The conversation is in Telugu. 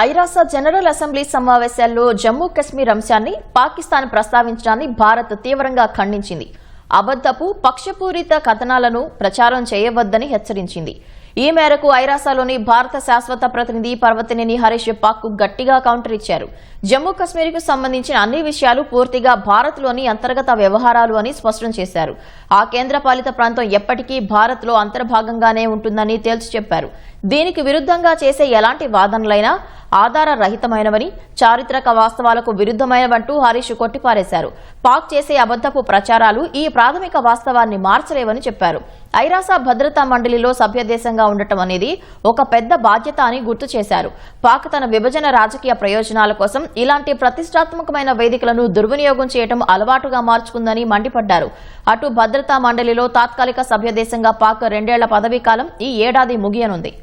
ఐరాస జనరల్ అసెంబ్లీ సమావేశాల్లో జమ్మూ కశ్మీర్ అంశాన్ని పాకిస్తాన్ ప్రస్తావించడాన్ని భారత్ తీవ్రంగా ఖండించింది. అబద్దపు పక్షపూరిత కథనాలను ప్రచారం చేయవద్దని హెచ్చరించింది. ఈ మేరకు ఐరాసలోని భారత శాశ్వత ప్రతినిధి పర్వతనేని హరీష్ పాక్కు గట్టిగా కౌంటర్ ఇచ్చారు. జమ్మూ కశ్మీర్కు సంబంధించిన అన్ని విషయాలు పూర్తిగా భారత్లోని అంతర్గత వ్యవహారాలు అని స్పష్టం చేశారు. ఆ కేంద్రపాలిత ప్రాంతం ఎప్పటికీ భారత్లో అంతర్భాగంగానే ఉంటుందని తేల్చి చెప్పారు. దీనికి విరుద్ధంగా చేసే ఎలాంటి వాదనలైనా ఆధార రహితమైనవని, చారిత్రక వాస్తవాలకు విరుద్ధమైనవంటూ హరీష్ కొట్టిపారేశారు. పాక్ చేసే అబద్దపు ప్రచారాలు ఈ ప్రాథమిక వాస్తవాన్ని మార్చలేవని చెప్పారు. ఐరాస భద్రతా మండలిలో సభ్యదేశంగా ఉండటం అనేది ఒక పెద్ద బాధ్యత అని గుర్తు చేశారు. పాక్ తన విభజన రాజకీయ ప్రయోజనాల కోసం ఇలాంటి ప్రతిష్టాత్మకమైన వేదికలను దుర్వినియోగం చేయడం అలవాటుగా మార్చుకుందని మండిపడ్డారు. అటు భద్రతా మండలిలో తాత్కాలిక సభ్యదేశంగా పాక్ 2 ఏళ్ల పదవీకాలం ఈ ఏడాది ముగియనుంది.